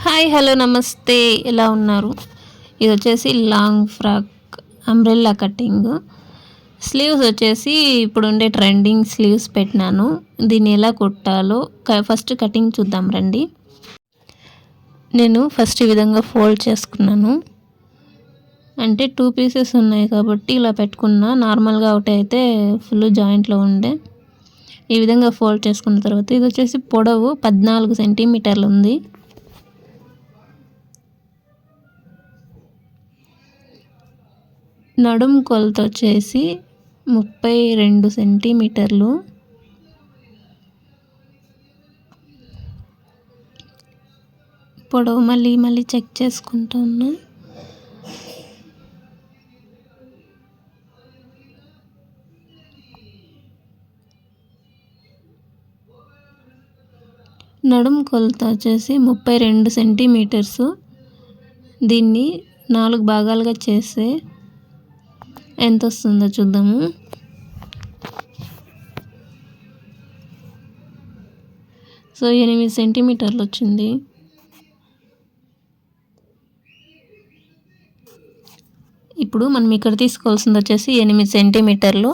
Hi hello నమస్తే, ఎలా ఉన్నారు? ఇది వచ్చేసి long frock umbrella cutting. Sleeves వచ్చేసి ఇప్పుడు ఉండే ట్రెండింగ్ స్లీవ్స్ పెట్టినాను. దీన్ని ఎలా కుట్టాలో ఫస్ట్ కటింగ్ చూద్దాం రండి. నేను ఫస్ట్ ఈ విధంగా ఫోల్డ్ చేసుకున్నాను. అంటే 2 పీసెస్ ఉన్నాయి కాబట్టి ఇలా పెట్టుకున్నా. నార్మల్గా ఒకటి అయితే ఫుల్ జాయింట్లో ఉండే. ఈ విధంగా ఫోల్డ్ చేసుకున్న తర్వాత ఇది వచ్చేసి పొడవు 14 సెంటీమీటర్లు ఉంది. నడుం కొలత వచ్చేసి 32 సెంటీమీటర్లు. పొడవు మళ్ళీ చెక్ చేసుకుంటూ ఉన్నా. నడుం కొలత వచ్చేసి 32 సెంటీమీటర్సు. దీన్ని 4 భాగాలుగా చేస్తే ఎంత వస్తుందో చూద్దాము. సో 8 సెంటీమీటర్లు వచ్చింది. ఇప్పుడు మనం ఇక్కడ తీసుకోవాల్సింది వచ్చేసి 8 సెంటీమీటర్లు.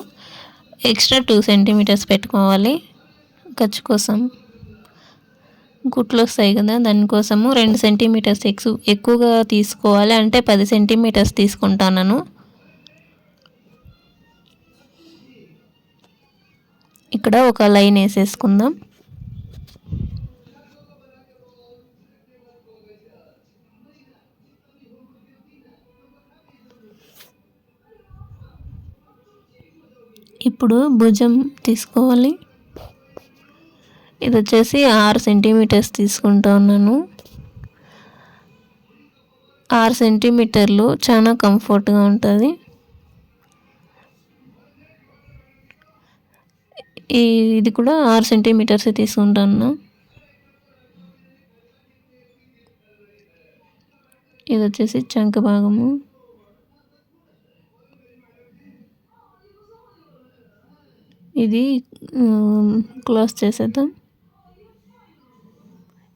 ఎక్స్ట్రా 2 సెంటీమీటర్స్ పెట్టుకోవాలి ఖర్చు కోసం. కుట్లు వస్తాయి కదా, దానికోసము 2 సెంటీమీటర్స్ ఎక్కువగా తీసుకోవాలి. అంటే 10 సెంటీమీటర్స్ తీసుకుంటాను. ఇక్కడ ఒక లైన్ వేసేసుకుందాం. ఇప్పుడు భుజం తీసుకోవాలి. ఇది వచ్చేసి 6 సెంటీమీటర్స్ తీసుకుంటా ఉన్నాను. 6 సెంటీమీటర్లు చాలా కంఫర్ట్గా ఉంటుంది. ఇది కూడా 6 సెంటీమీటర్స్ తీసుకుంటాను. ఇది వచ్చేసి చంక భాగము. ఇది క్లోజ్ చేసేద్దాం.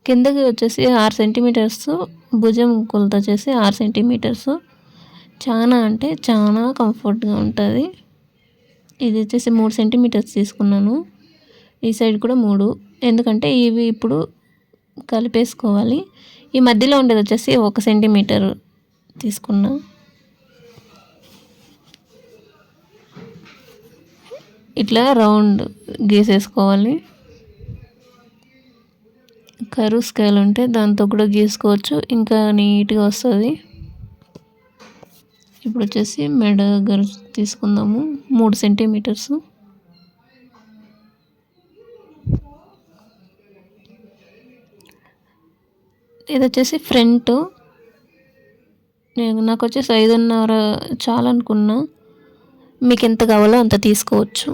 కిందకి వచ్చేసి 6 సెంటీమీటర్స్, భుజం కొలత వచ్చేసి 6 సెంటీమీటర్స్. చాలా అంటే చాలా కంఫర్ట్గా ఉంటుంది. ఇది వచ్చేసి 3 సెంటీమీటర్స్ తీసుకున్నాను. ఈ సైడ్ కూడా 3, ఎందుకంటే ఇవి ఇప్పుడు కలిపేసుకోవాలి. ఈ మధ్యలో ఉండేది వచ్చేసి 1 సెంటీమీటర్ తీసుకున్నా. ఇట్లా రౌండ్ గీసేసుకోవాలి. కరువు స్కేల్ ఉంటే దాంతో కూడా గీసుకోవచ్చు, ఇంకా నీట్గా వస్తుంది. ఇప్పుడు వచ్చేసి మెడ గరుసు తీసుకుందాము, 3 సెంటీమీటర్స్. ఇది వచ్చేసి ఫ్రంట్. నాకు వచ్చేసి 5.5 చాలనుకున్నా. మీకు ఎంత కావాలో అంత తీసుకోవచ్చు.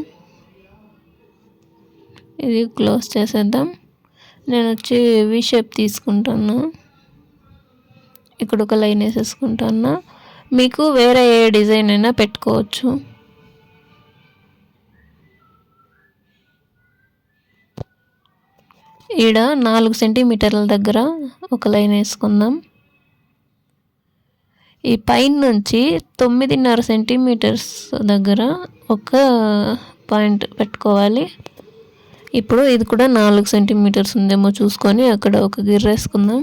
ఇది క్లోజ్ చేసేద్దాం. నేను వచ్చి వి షేప్ తీసుకుంటున్నా. ఇక్కడ ఒక లైన్ వేసేసుకుంటున్నా. మీకు వేరే ఏ డిజైన్ అయినా పెట్టుకోవచ్చు. ఈడ 4 సెంటీమీటర్ల దగ్గర ఒక లైన్ వేసుకుందాం. ఈ పైన నుంచి 9.5 సెంటీమీటర్స్ దగ్గర ఒక పాయింట్ పెట్టుకోవాలి. ఇప్పుడు ఇది కూడా 4 సెంటీమీటర్స్ ఉందేమో చూసుకొని అక్కడ ఒక గిర్ర వేసుకుందాం.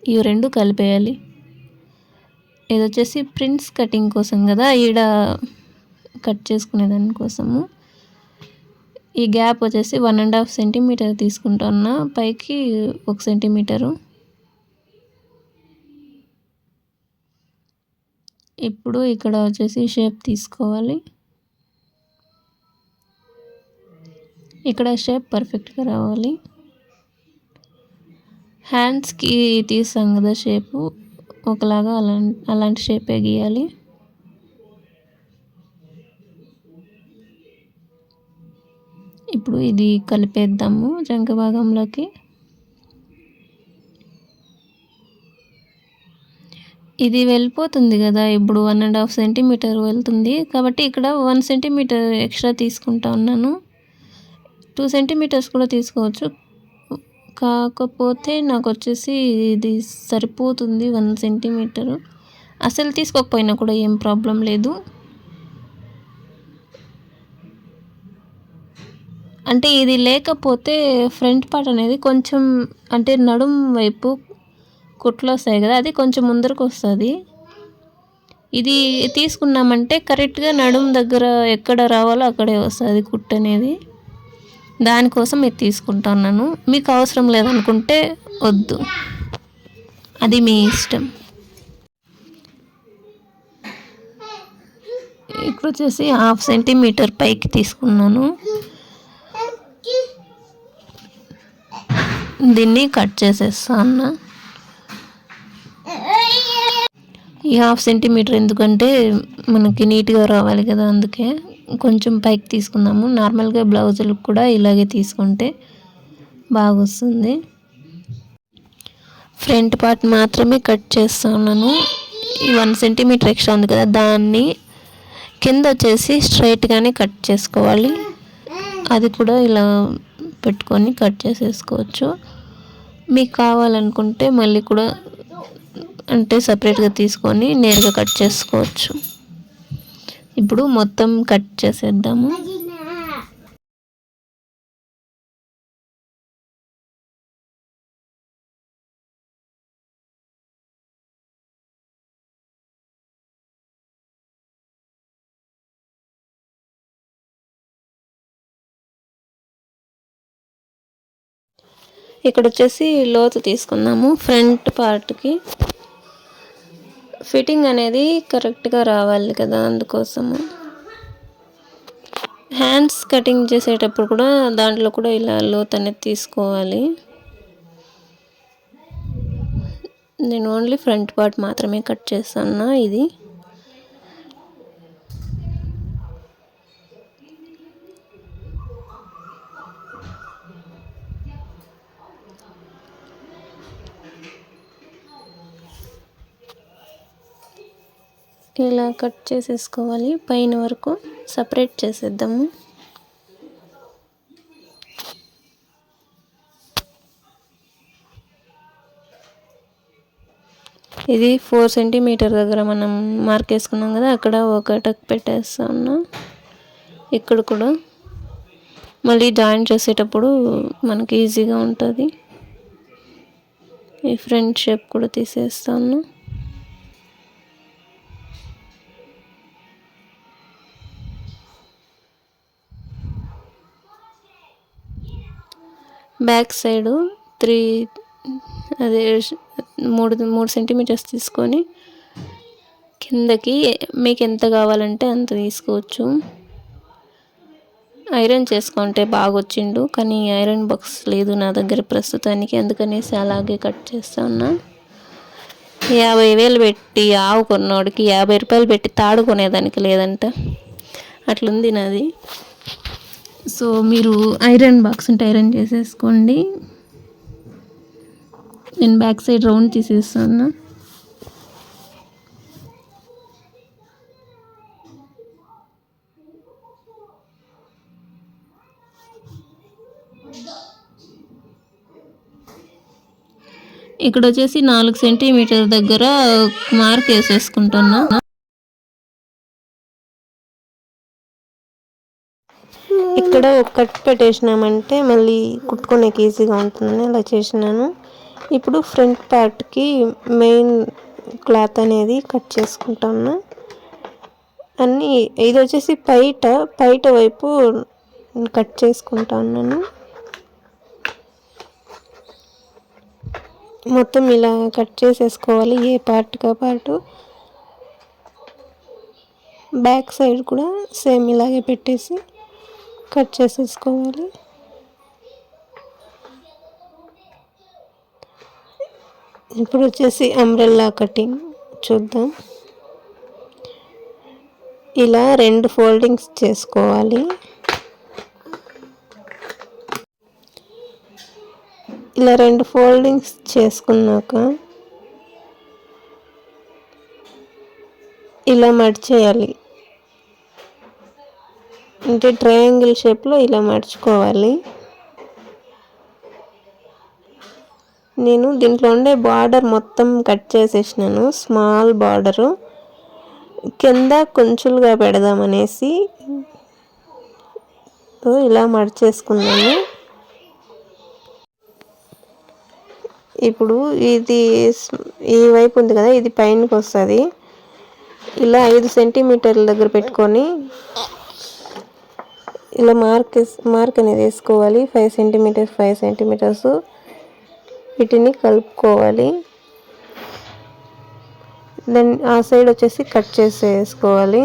ఇవి 2 కలిపేయాలి. ఇది వచ్చేసి ప్రిన్స్ కటింగ్ కోసం కదా, ఈడ కట్ చేసుకునే దానికోసము. ఈ గ్యాప్ వచ్చేసి 1.5 సెంటీమీటర్ తీసుకుంటున్నా, పైకి 1 సెంటీమీటరు. ఇప్పుడు ఇక్కడ వచ్చేసి షేప్ తీసుకోవాలి. ఇక్కడ షేప్ పర్ఫెక్ట్గా రావాలి. హ్యాండ్స్కి తీసాం కదా షేపు, ఒకలాగా అలాంటి షేపే గీయాలి. ఇప్పుడు ఇది కలిపేద్దాము చంక భాగంలోకి. ఇది వెళ్ళిపోతుంది కదా, ఇప్పుడు 1.5 సెంటీమీటర్ వెళ్తుంది కాబట్టి ఇక్కడ 1 సెంటీమీటర్ ఎక్స్ట్రా తీసుకుంటా ఉన్నాను. 2 సెంటీమీటర్స్ కూడా తీసుకోవచ్చు, కాకపోతే నాకు వచ్చేసి ఇది సరిపోతుంది 1 సెంటీమీటరు. అసలు తీసుకోకపోయినా కూడా ఏం ప్రాబ్లం లేదు. అంటే ఇది లేకపోతే ఫ్రంట్ పార్ట్ అనేది కొంచెం అంటే నడుం వైపు కుట్లు వస్తాయి కదా, అది కొంచెం ముందరకు వస్తుంది. ఇది తీసుకున్నామంటే కరెక్ట్గా నడుం దగ్గర ఎక్కడ రావాలో అక్కడే వస్తుంది కుట్టు అనేది. దానికోసం ఇది తీసుకుంటున్నాను. మీకు అవసరం లేదనుకుంటే వద్దు, అది మీ ఇష్టం. ఇక్కడ వచ్చేసి 1/2 సెంటీమీటర్ పైకి తీసుకున్నాను. దీన్ని కట్ చేసేస్తాను. ఈ 1/2 సెంటీమీటర్ ఎందుకంటే మనకి నీట్గా రావాలి కదా, అందుకే కొంచెం పైకి తీసుకున్నాము. నార్మల్గా బ్లౌజులకు కూడా ఇలాగే తీసుకుంటే బాగా వస్తుంది. ఫ్రంట్ పార్ట్ మాత్రమే కట్ చేస్తున్నాను. ఈ 1 సెంటీమీటర్ ఎక్స్ట్రా ఉంది కదా, దాన్ని కింద వచ్చేసి స్ట్రైట్గానే కట్ చేసుకోవాలి. అది కూడా ఇలా పెట్టుకొని కట్ చేసేసుకోవచ్చు. మీకు కావాలనుకుంటే మళ్ళీ కూడా అంటే సపరేట్గా తీసుకొని నేరుగా కట్ చేసుకోవచ్చు. ఇప్పుడు మొత్తం కట్ చేసేద్దాము. ఇక్కడ వచ్చేసి లోతు తీసుకుందాము. ఫ్రంట్ పార్ట్కి ఫిట్టింగ్ అనేది కరెక్ట్గా రావాలి కదా, అందుకోసము. హ్యాండ్స్ కటింగ్ చేసేటప్పుడు కూడా దాంట్లో కూడా ఇలా లోతు అనేది తీసుకోవాలి. నేను ఓన్లీ ఫ్రంట్ పార్ట్ మాత్రమే కట్ చేస్తాను. ఇది ఇలా కట్ చేసేసుకోవాలి. పైన వరకు సపరేట్ చేసేద్దాము. ఇది 4 సెంటీమీటర్ దగ్గర మనం మార్క్ వేసుకున్నాం కదా, అక్కడ ఒక టక్ పెట్టేస్తాను. ఇక్కడ కూడా మళ్ళీ జాయిన్ చేసేటప్పుడు మనకి ఈజీగా ఉంటుంది. ఈ ఫ్రంట్ షేప్ కూడా తీసేస్తాను. బ్యాక్ సైడు 3 సెంటీమీటర్స్ తీసుకొని కిందకి మీకు ఎంత కావాలంటే అంత తీసుకోవచ్చు. ఐరన్ చేసుకుంటే బాగా వచ్చిండు, కానీ ఐరన్ బాక్స్ లేదు నా దగ్గర ప్రస్తుతానికి, అందుకనేసి అలాగే కట్ చేస్తా ఉన్నా. 50,000 పెట్టి ఆవు కొన్నోడికి 50 రూపాయలు పెట్టి తాడు కొనేదానికి లేదంట, అట్లుంది నాది. సో మీరు ఐరన్ బాక్స్ ఉంటే ఐరన్ చేసేసుకోండి. నేను బ్యాక్ సైడ్ రౌండ్ తీసేస్తాను. ఇక్కడ వచ్చేసి 4 సెంటీమీటర్ దగ్గర మార్క్ వేసేసుకుంటున్నా. ఇక్కడ ఒక కట్ పెట్టేసినామంటే మళ్ళీ కుట్టుకోనేకి ఈజీగా ఉంటుందని అలా చేసినాను. ఇప్పుడు ఫ్రంట్ పార్ట్కి మెయిన్ క్లాత్ అనేది కట్ చేసుకుంటాను. అన్నీ ఇది వచ్చేసి పైట వైపు కట్ చేసుకుంటాను. మొత్తం ఇలా కట్ చేసేసుకోవాలి, ఏ పార్ట్గా పార్ట్. బ్యాక్ సైడ్ కూడా సేమ్ ఇలాగే పెట్టేసి కట్ చేసేసుకోవాలి. ఇప్పుడు వచ్చేసి అంబ్రెల్లా కటింగ్ చూద్దాం. ఇలా 2 ఫోల్డింగ్స్ చేసుకోవాలి. ఇలా 2 ఫోల్డింగ్స్ చేసుకున్నాక ఇలా మడిచేయాలి. అంటే ట్రయాంగిల్ షేప్లో ఇలా మడుచుకోవాలి. నేను దీంట్లో ఉండే బార్డర్ మొత్తం కట్ చేసేసినాను, స్మాల్ బార్డరు. కింద కొంచెంగా పెడదామనేసి ఇలా మడిచేసుకున్నాను. ఇప్పుడు ఇది ఈ వైపు ఉంది కదా, ఇది పైనకి వస్తుంది. ఇలా 5 సెంటీమీటర్ల దగ్గర పెట్టుకొని ఇలా మార్క్ అనేది వేసుకోవాలి. 5 సెంటీమీటర్స్ వీటిని కలుపుకోవాలి. దెన్ ఆ సైడ్ వచ్చేసి కట్ చేసేసుకోవాలి.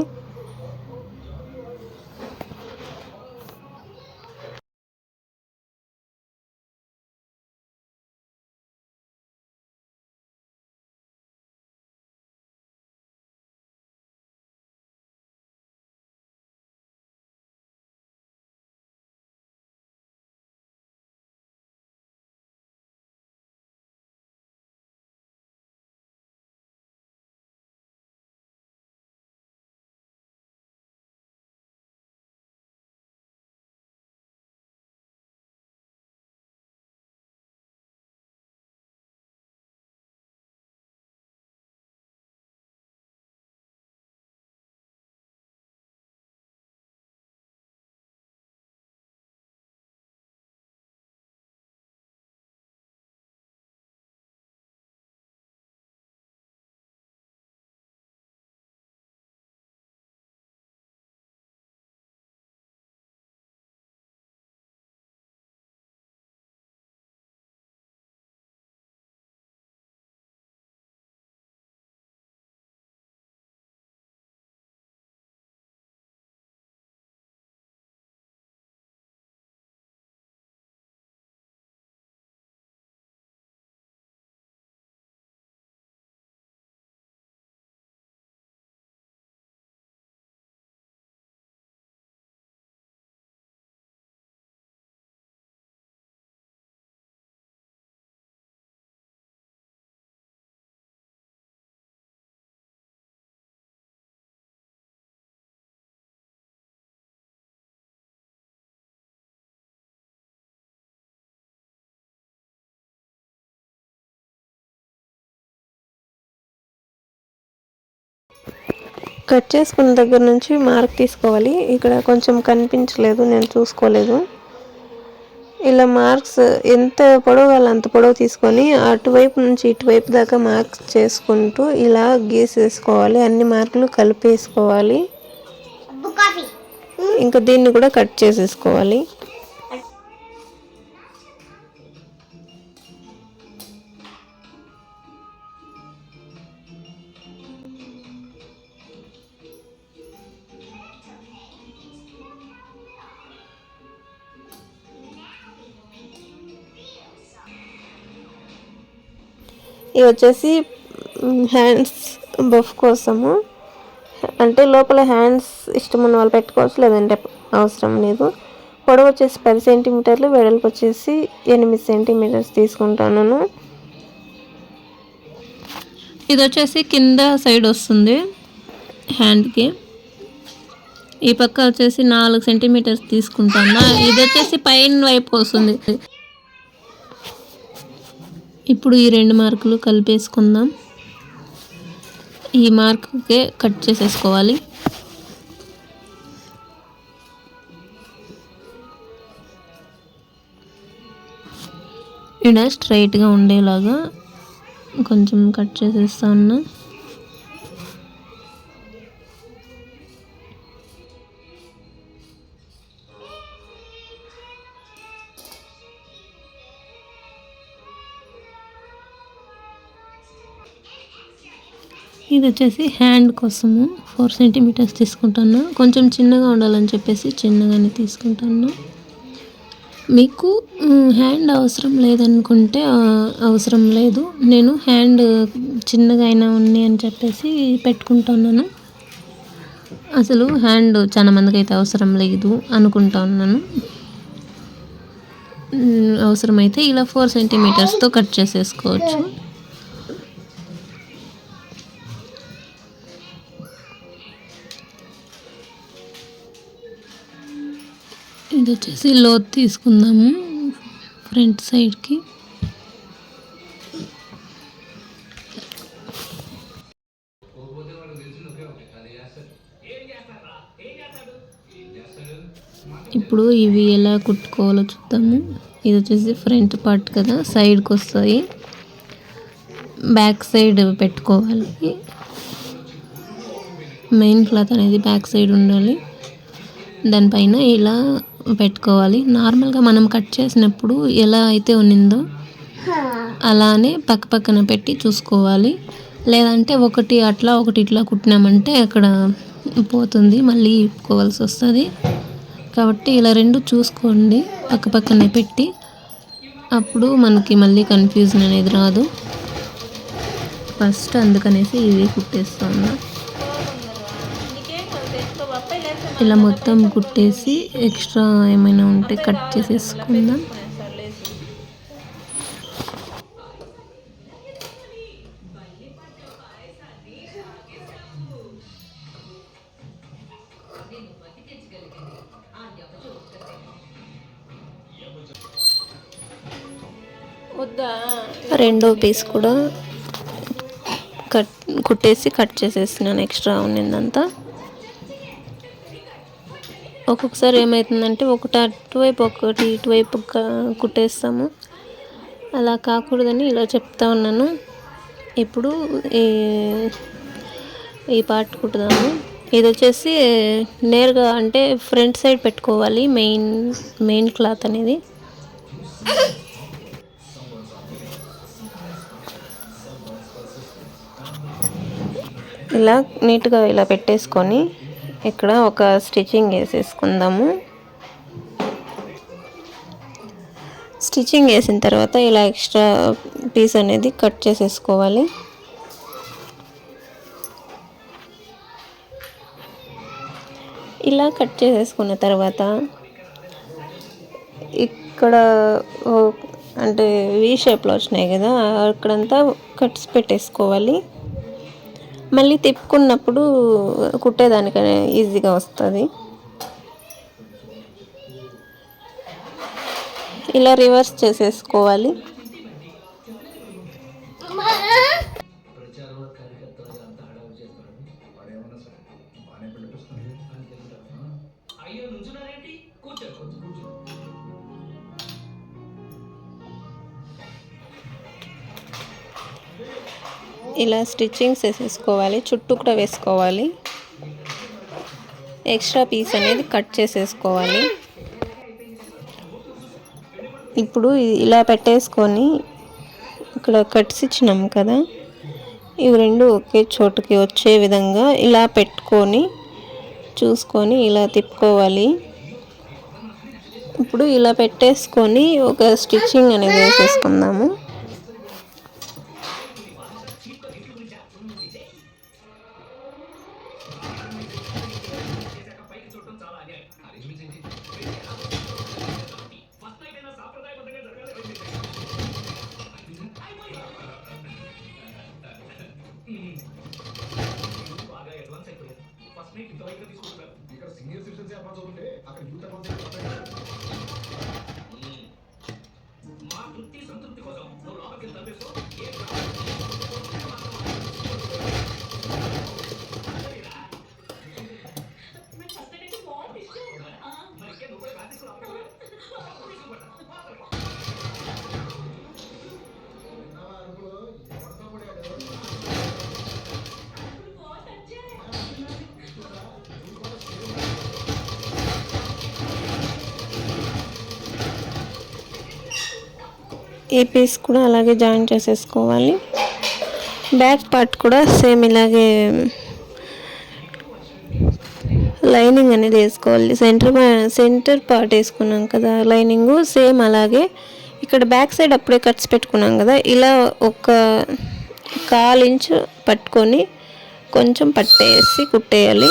కట్ చేసుకున్న దగ్గర నుంచి మార్క్ తీసుకోవాలి. ఇక్కడ కొంచెం కనిపించలేదు, నేను చూసుకోలేదు. ఇలా మార్క్స్ ఎంత పొడవు కావాలో అంత పొడవు తీసుకొని అటువైపు నుంచి ఇటువైపు దాకా మార్క్స్ చేసుకుంటూ ఇలా గీసేసుకోవాలి. అన్ని మార్కులు కలిపేసుకోవాలి. ఇంకా దీన్ని కూడా కట్ చేసేసుకోవాలి. ఇవి వచ్చేసి హ్యాండ్స్ బఫ్ కోసము, అంటే లోపల హ్యాండ్స్ ఇష్టం ఉన్న వాళ్ళు పెట్టుకోవచ్చు, లేదంటే అవసరం లేదు. పొడవు వచ్చేసి 10 సెంటీమీటర్లు, వెడల్పు వచ్చేసి 8 సెంటీమీటర్స్ తీసుకుంటాను. ఇది వచ్చేసి కింద సైడ్ వస్తుంది హ్యాండ్కి. ఈ పక్క వచ్చేసి 4 సెంటీమీటర్స్ తీసుకుంటాను. ఇది వచ్చేసి పైన వైపు వస్తుంది. ఇప్పుడు ఈ 2 మార్కులు కలిపేసుకుందాం. ఈ మార్క్కే కట్ చేసేసుకోవాలి. ఇక్కడ స్ట్రైట్గా ఉండేలాగా కొంచెం కట్ చేసేస్తా ఉన్నా. ఇది వచ్చేసి హ్యాండ్ కోసము 4 సెంటీమీటర్స్ తీసుకుంటాను. కొంచెం చిన్నగా ఉండాలని చెప్పేసి చిన్నగానే తీసుకుంటాను. మీకు హ్యాండ్ అవసరం లేదనుకుంటే అవసరం లేదు. నేను హ్యాండ్ చిన్నగా అయినా ఉన్నాయి అని చెప్పేసి పెట్టుకుంటున్నాను. అసలు హ్యాండ్ చాలా మందికి అయితే అవసరం లేదు అనుకుంటా ఉన్నాను. అవసరమైతే ఇలా 4 సెంటీమీటర్స్తో కట్ చేసేసుకోవచ్చు. ఇది వచ్చేసి లోత్ తీసుకుందాము ఫ్రంట్ సైడ్కి. ఇప్పుడు ఇవి ఎలా కుట్టుకోవాలో చూద్దాము. ఇది వచ్చేసి ఫ్రంట్ పార్ట్ కదా, సైడ్కి వస్తాయి. బ్యాక్ సైడ్ పెట్టుకోవాలి. మెయిన్ క్లాత్ అనేది బ్యాక్ సైడ్ ఉండాలి. దానిపైన ఇలా పెట్టుకోవాలి. నార్మల్గా మనం కట్ చేసినప్పుడు ఎలా అయితే ఉన్నిందో అలానే పక్క పక్కన పెట్టి చూసుకోవాలి. లేదంటే ఒకటి అట్లా ఒకటి ఇట్లా కుట్టినామంటే అక్కడ పోతుంది, మళ్ళీ ఇప్పుకోవాల్సి వస్తుంది. కాబట్టి ఇలా రెండు చూసుకోండి పక్క పక్కనే పెట్టి, అప్పుడు మనకి మళ్ళీ కన్ఫ్యూజన్ అనేది రాదు. ఫస్ట్ అందుకనేసి ఇవి కుట్టేస్తా ఉన్నా. ఇలా మొత్తం కుట్టేసి ఎక్స్ట్రా ఏమైనా ఉంటే కట్ చేసేసుకుందాం. రెండో పీస్ కూడా కుట్టేసి కట్ చేసేసినాను ఎక్స్ట్రా ఉన్నిందంతా. ఒక్కొక్కసారి ఏమవుతుందంటే ఒకటి అటువైపు ఒకటి ఇటువైపు కుట్టేస్తాము. అలా కాకూడదని ఇలా చెప్తా ఉన్నాను. ఇప్పుడు ఈ పార్ట్ కుట్టుదాము. ఇది వచ్చేసి నేరుగా అంటే ఫ్రంట్ సైడ్ పెట్టుకోవాలి మెయిన్ క్లాత్ అనేది. ఇలా నీట్గా ఇలా పెట్టేసుకొని ఇక్కడ ఒక స్టిచ్చింగ్ వేసేసుకుందాము. స్టిచ్చింగ్ వేసిన తర్వాత ఇలా ఎక్స్ట్రా పీస్ అనేది కట్ చేసేసుకోవాలి. ఇలా కట్ చేసేసుకున్న తర్వాత ఇక్కడ అంటే వీ షేప్లో వచ్చినాయి కదా, అక్కడంతా కట్స్ పెట్టేసుకోవాలి. మళ్ళీ తిప్పుకున్నప్పుడు కుట్టేదానికనే ఈజీగా వస్తుంది. ఇలా రివర్స్ చేసేసుకోవాలి. ఇలా స్టిచ్చింగ్స్ వేసేసుకోవాలి, చుట్టూ కూడా వేసుకోవాలి. ఎక్స్ట్రా పీస్ అనేది కట్ చేసేసుకోవాలి. ఇప్పుడు ఇలా పెట్టేసుకొని ఇక్కడ కట్స్ ఇచ్చినాము కదా, ఇవి రెండు ఒకే చోటుకి వచ్చే విధంగా ఇలా పెట్టుకొని చూసుకొని ఇలా తిప్పుకోవాలి. ఇప్పుడు ఇలా పెట్టేసుకొని ఒక స్టిచ్చింగ్ అనేది వేసేసుకుందాము. ఈ పీస్ కూడా అలాగే జాయిన్ చేసేసుకోవాలి. బ్యాక్ పార్ట్ కూడా సేమ్ ఇలాగే లైనింగ్ అనేది వేసుకోవాలి. సెంటర్ పార్ట్ వేసుకున్నాం కదా లైనింగ్, సేమ్ అలాగే ఇక్కడ బ్యాక్ సైడ్ అప్పుడే కట్స్ పెట్టుకున్నాం కదా, ఇలా ఒక 1/4 ఇంచు పట్టుకొని కొంచెం పట్టేసి కుట్టేయాలి.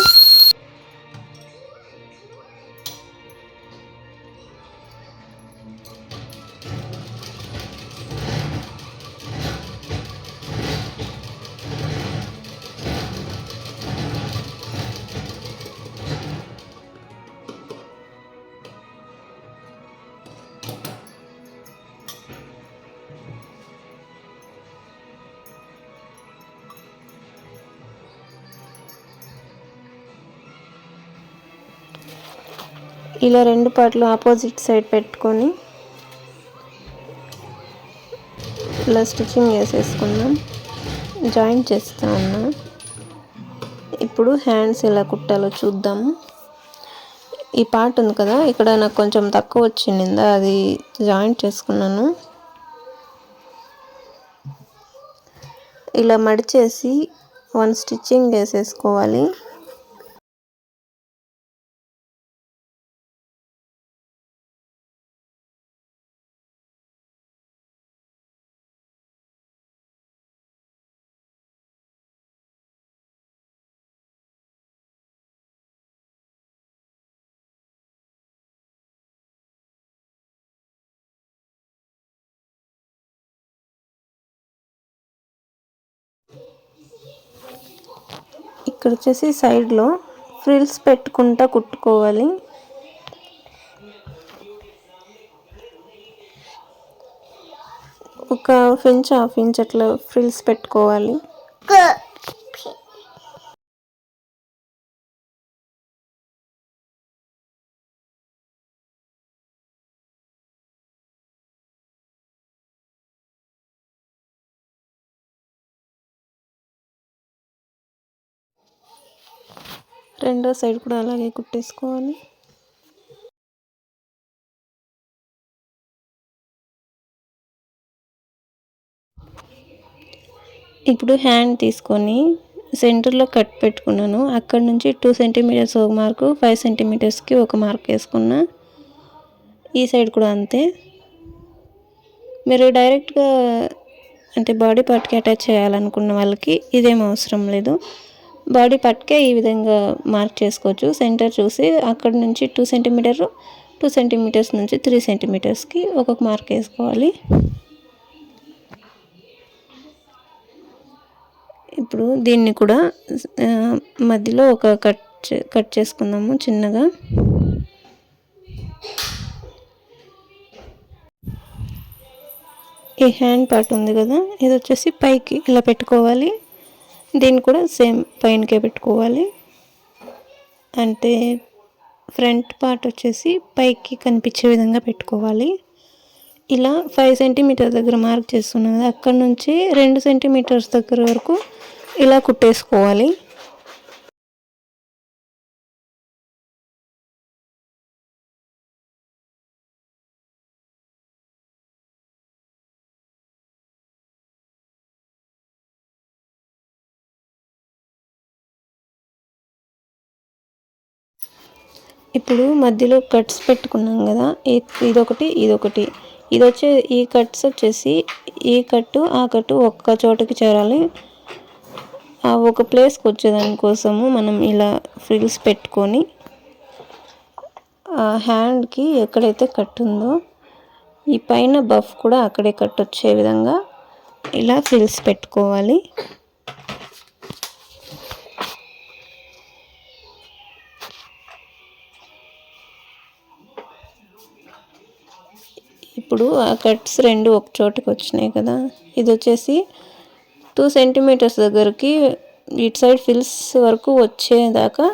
ఇలా రెండు పార్ట్లు ఆపోజిట్ సైడ్ పెట్టుకొని ఇలా స్టిచ్చింగ్ వేసేసుకుందాం. జాయింట్ చేస్తూ ఉన్నా. ఇప్పుడు హ్యాండ్స్ ఎలా కుట్టాలో చూద్దాము. ఈ పార్ట్ ఉంది కదా, ఇక్కడ నాకు కొంచెం తక్కువ వచ్చింది, అది జాయింట్ చేసుకున్నాను. ఇలా మడిచేసి 1 స్టిచ్చింగ్ వేసేసుకోవాలి. ఇక్కడ వచ్చేసి సైడ్లో ఫ్రిల్స్ పెట్టుకుంటా కుట్టుకోవాలి. ఒక 1.5 ఇంచ్ అట్లా ఫ్రిల్స్ పెట్టుకోవాలి. రెండో సైడ్ కూడా అలాగే కుట్టేసుకోవాలి. ఇప్పుడు హ్యాండ్ తీసుకొని సెంటర్లో కట్ పెట్టుకున్నాను. అక్కడ నుంచి 2 సెంటీమీటర్స్ ఒక మార్కు, 5 సెంటీమీటర్స్కి ఒక మార్క్ వేసుకున్నా. ఈ సైడ్ కూడా అంతే. మీరు డైరెక్ట్గా అంటే బాడీ పార్ట్కి అటాచ్ చేయాలనుకున్న వాళ్ళకి ఇదేం అవసరం లేదు. బాడీ పార్ట్కే ఈ విధంగా మార్క్ చేసుకోవచ్చు. సెంటర్ చూసి అక్కడ నుంచి 2 సెంటీమీటర్, 2 సెంటీమీటర్స్ నుంచి 3 సెంటీమీటర్స్కి ఒక్కొక్క మార్క్ వేసుకోవాలి. ఇప్పుడు దీన్ని కూడా మధ్యలో ఒక కట్ చేసుకుందాము చిన్నగా. ఈ హ్యాండ్ పార్ట్ ఉంది కదా, ఇది వచ్చేసి పైకి ఇలా పెట్టుకోవాలి. దీన్ని కూడా సేమ్ పైనకే పెట్టుకోవాలి. అంటే ఫ్రంట్ పార్ట్ వచ్చేసి పైకి కనిపించే విధంగా పెట్టుకోవాలి. ఇలా 5 సెంటీమీటర్ దగ్గర మార్క్ చేస్తున్నాం కదా, అక్కడ నుంచి 2 సెంటీమీటర్స్ దగ్గర వరకు ఇలా కుట్టేసుకోవాలి. ఇప్పుడు మధ్యలో కట్స్ పెట్టుకున్నాం కదా, ఇదొకటి ఇదొకటి. ఈ కట్స్ వచ్చేసి ఈ కట్టు ఆ కట్టు ఒక్క చోటకి చేరాలి. ఆ ఒక ప్లేస్కి వచ్చేదానికోసము మనం ఇలా ఫ్రిల్స్ పెట్టుకొని హ్యాండ్కి ఎక్కడైతే కట్ ఉందో ఈ పైన బఫ్ కూడా అక్కడే కట్ వచ్చే విధంగా ఇలా ఫ్రిల్స్ పెట్టుకోవాలి. ఇప్పుడు ఆ కట్స్ రెండు ఒక చోటుకి వచ్చినాయి కదా, ఇది వచ్చేసి 2 సెంటీమీటర్స్ దగ్గరికి ఇటు సైడ్ ఫిల్స్ వరకు వచ్చేదాకా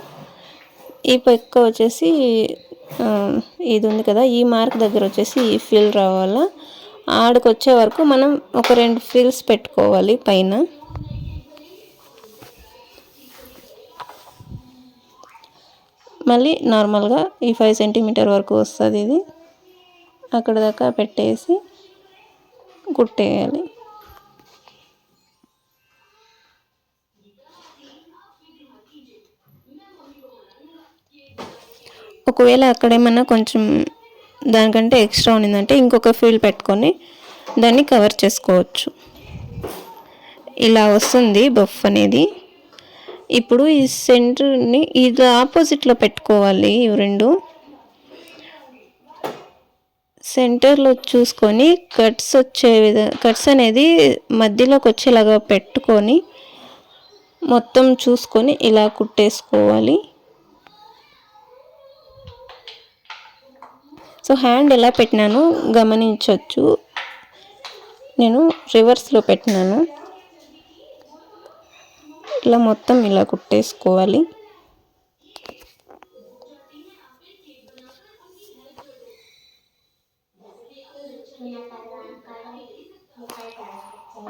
ఈ పక్క వచ్చేసి ఇది ఉంది కదా, ఈ మార్క్ దగ్గర వచ్చేసి ఈ ఫిల్ రావాలా. ఆడికి వచ్చే వరకు మనం ఒక 2 ఫిల్స్ పెట్టుకోవాలి పైన. మళ్ళీ నార్మల్గా ఈ 5 సెంటీమీటర్ వరకు వస్తుంది. ఇది అక్కడ దాకా పెట్టేసి కుట్టేయాలి. ఒకవేళ అక్కడేమన్నా కొంచెం దానికంటే ఎక్స్ట్రా ఉన్నిందంటే ఇంకొక ఫీల్ పెట్టుకొని దాన్ని కవర్ చేసుకోవచ్చు. ఇలా వస్తుంది బఫ్ అనేది. ఇప్పుడు ఈ సెంటర్ని ఇది ఆపోజిట్లో పెట్టుకోవాలి. ఇవి రెండు సెంటర్లో చూసుకొని కట్స్ అనేది మధ్యలోకి వచ్చేలాగా పెట్టుకొని మొత్తం చూసుకొని ఇలా కుట్టేసుకోవాలి. సో హ్యాండ్ ఎలా పెట్టినాను గమనించవచ్చు. నేను రివర్స్లో పెట్టినాను. ఇలా మొత్తం ఇలా కుట్టేసుకోవాలి.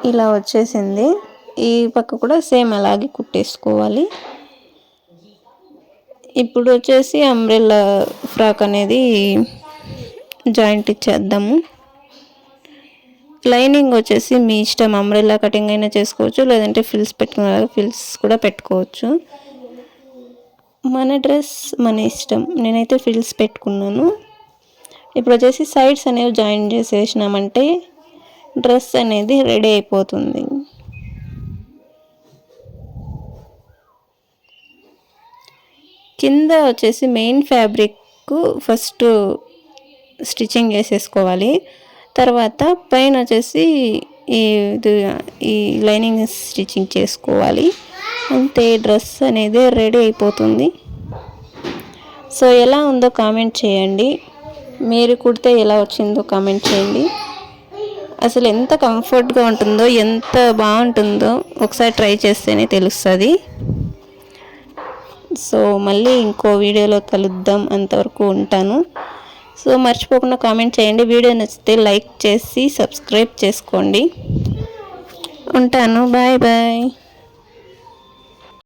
ఇలా వచ్చేసింది. ఈ పక్క కూడా సేమ్ అలాగే కుట్టేసుకోవాలి. ఇప్పుడు వచ్చేసి అంబ్రెల్లా ఫ్రాక్ అనేది జాయింట్ ఇచ్చేద్దాము. లైనింగ్ వచ్చేసి మీ ఇష్టం, అంబ్రెల్లా కటింగ్ అయినా చేసుకోవచ్చు, లేదంటే ఫిల్స్ పెట్టుకునే ఫిల్స్ కూడా పెట్టుకోవచ్చు. మన డ్రెస్ మన ఇష్టం. నేనైతే ఫిల్స్ పెట్టుకున్నాను. ఇప్పుడు వచ్చేసి సైడ్స్ అనేవి జాయిన్ చేసేసినామంటే డ్రెస్ అనేది రెడీ అయిపోతుంది. కింద వచ్చేసి మెయిన్ ఫ్యాబ్రిక్ ఫస్ట్ స్టిచ్చింగ్ చేసేసుకోవాలి. తర్వాత పైన వచ్చేసి ఈ లైనింగ్ స్టిచ్చింగ్ చేసుకోవాలి. అంతే, డ్రెస్ అనేది రెడీ అయిపోతుంది. సో ఎలా ఉందో కామెంట్ చేయండి. మీరు కుడితే ఎలా వచ్చిందో కామెంట్ చేయండి. అసలు ఎంత కంఫర్ట్గా ఉంటుందో, ఎంత బాగుంటుందో ఒకసారి ట్రై చేస్తేనే తెలుస్తుంది. సో మళ్ళీ ఇంకో వీడియోలో కలుద్దాం. అంతవరకు ఉంటాను. సో మర్చిపోకుండా కామెంట్ చేయండి. వీడియో నచ్చితే లైక్ చేసి సబ్స్క్రైబ్ చేసుకోండి. ఉంటాను. Bye bye.